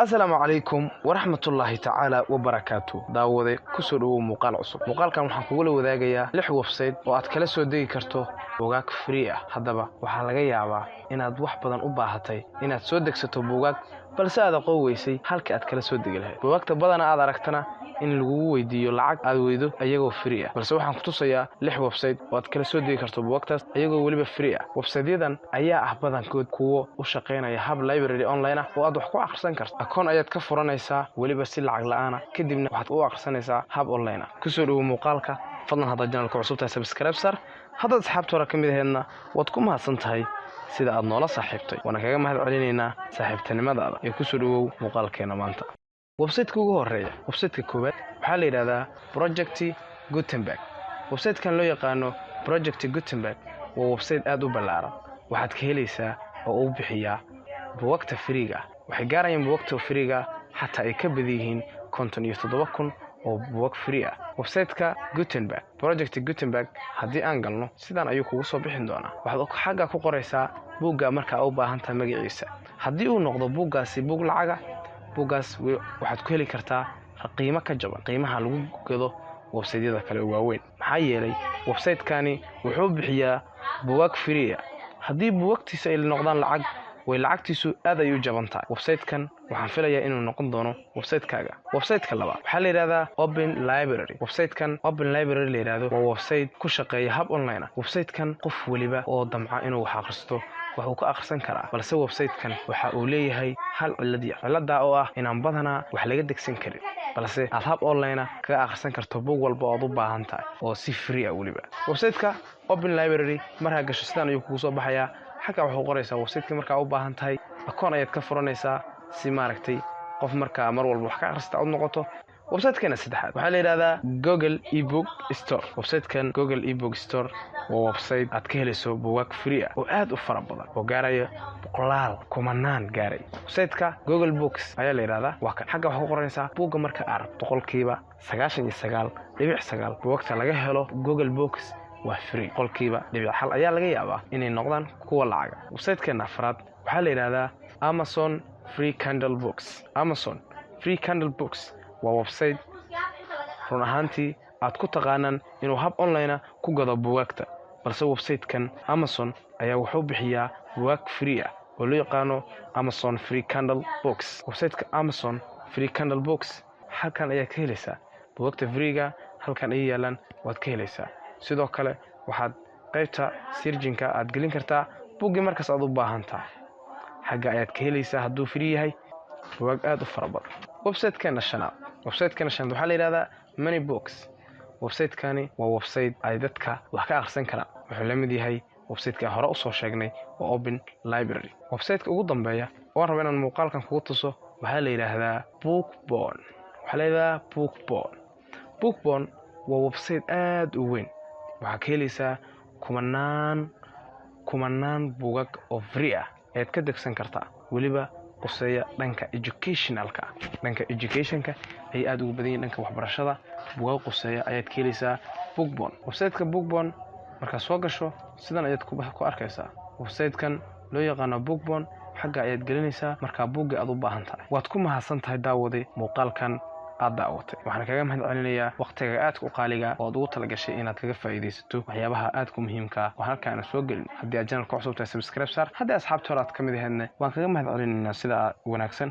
السلام عليكم ورحمة الله تعالى وبركاته داوده kusoo dhawow muuqaal cusub muuqaalkan waxaan kugu wadaagayaa 6 website oo aad kala soo degi karto buugaag free ah hadaba waxa laga yaabaa inaad wax badan u baahatay inaad soo degsato buugaag balse aad aqoonweysay halka aad kala soo degi lahayd buugaagta badan aad aragtana in lagu weydiiyo lacag aad weydo ayagoo free ah balse waxaan ku tusayaa 6 website oo aad kala soo degi karto buugaagtaas ayagoo waliba free ah website-yadan ayaa ah badankood kuwa u shaqeynaya hab library online ah oo aad wax ku akhrisan karto akoon ayaad ka furanaysaa waliba si lacag la'aan ah kadibna waxaad u akhrisanaysaa hab online ah kusoo dhawow muuqaalka fadlan hadda channelka cusub tahay subscribe sar hadda asxaabtooda kamid aheedna waad ku mahadsan tahay sida aad noola saaxiibtay wana kaga mahad celinaynaa saaxiibtinimadaada ee kusoo dhawow muuqaalkeena maanta website-ka ugu horeeya website-ka koowaad waxaa la yiraahdaa Project Gutenberg website-kan loo yaqaano Project Gutenberg waa website aad u ballaaran waxaad ka helaysaa oo uu bixiyaa buugaagta free-ga waxay gaarayaan buugaagta free-ga xataa ay ka badan 57,000 oo buug free ah website-ka Gutenberg Project Gutenberg hadii aan galno sidaan ayuu kugu soo bixin doonaa waxaad xagga ku qoraysaa buugga marka u baahan tahay magaciisa hadii uu noqdo buuggaasi buug lacaga buuggaas waxaad ku heli kartaa qiimo ka jaban qiimaha lagu gado website-yada kale oo waaweyn maxaa yeelay website-kani wuxuu bixiyaa buugaag free ah hadii buugtiisa ay noqdaan lacag way lacagtiisu aad ay u jaban tahay website-kan waxaan filayaa inuu noqon doono website-kaaga website-ka labaad waxaa la yiraahdaa Open Library website-kan Open Library la yiraahdo waa website ku shaqeeya hab online ah website-kan qof waliba oo damca inuu wax akhristo wuxuu ka akhrisan karaa balse website-kan waxa uu leeyahay hal cilada oo ah inaan badanaa wax laga degsan karin balse aad hab online ah ka akhrisan karto buug walba oo aad u baahan tahay oo si free ah waliba website-ka Open Library marka gasho sidaan ayuu kugu soo baxayaa xagga wuxuu qoraysaa website-ka marka u baahan tahay akoon ayaad ka furanaysaa si maaragtay qof marka mar walba wax ka akhrista u noqoto website-kana saddexaad waxaa la yiraahdaa Google Ebook Store website-kan Google Ebook Store waa website aad ka helayso buugaag free ah oo aad u fara badan oo gaaraya boqolaal kumanaan gaaray website-ka Google Books ayaa la yiraahdaa waa kan xagga wuxuu qoraysaa buugga marka aad 99.9 buugta laga helo Google Books waa free qolkiiba dhibic hal ayaa laga yaabaa inay noqdaan kuwa lacag website-keena afraad waxaa la yiraahdaa Amazon Free Kindle Books Amazon Free Kindle Books waa website run ahaantii aad ku taqaanaan inuu hab online ku gado buugaagta balse website-kan Amazon ayaa wuxuu bixiyaa buugaag free ah oo loo yaqaano Amazon Free Kindle Books website-ka Amazon Free Kindle Books halkan ayaa ka helaysaa buugaagta free-ga halkan ay yaalaan waad ka helaysaa sidoo kale waxaad qaybta searching-ka aad gelin kartaa buugga markaas aad u baahan tahay xagga ayaad ka helaysaa hadduu free yahay buug aad u fara badan website-keena shanaad waxaa la yiraahdaa Many Books website-kani waa website ay dadka wax ka akhrisan karaan wuxuu la mid yahay website-ka hore u soo sheegnay oo Open Library website-ka ugu dambeeya oo rabo inaan muuqaalkan kugu tuso waxaa la yiraahdaa Bookborn waa website aad u weyn waxaa ka helaysaa kumanaan buugaag oo free ah ee ka degsan kartaa waliba quseeya dhanka educationka ay aad ugu badan yihiin dhanka waxbarashada buugaag quseeya ayaad ka helaysaa Bookborn website-ka Bookborn marka soo gasho sidan ayaad ku arkaysaa website-kan loo yaqaan Bookborn xagga ayaad gelinaysaa marka buugga aad u baahan tahay waad ku mahadsan tahay daawade muuqaalkan aad daawatay waxaan kaga mahad celinayaa waqtiga aad ku qaaliga oo aad ugu talagashay inaad kaga faa'iideysato waxyaabaha aad ku muhiimka ah oo halkaan soo gelin haddii aad channelka cusub tahay subscribe sar haddii asxaabtooda aad kamid ahaydna waan kaga mahad celinaynaa sida wanaagsan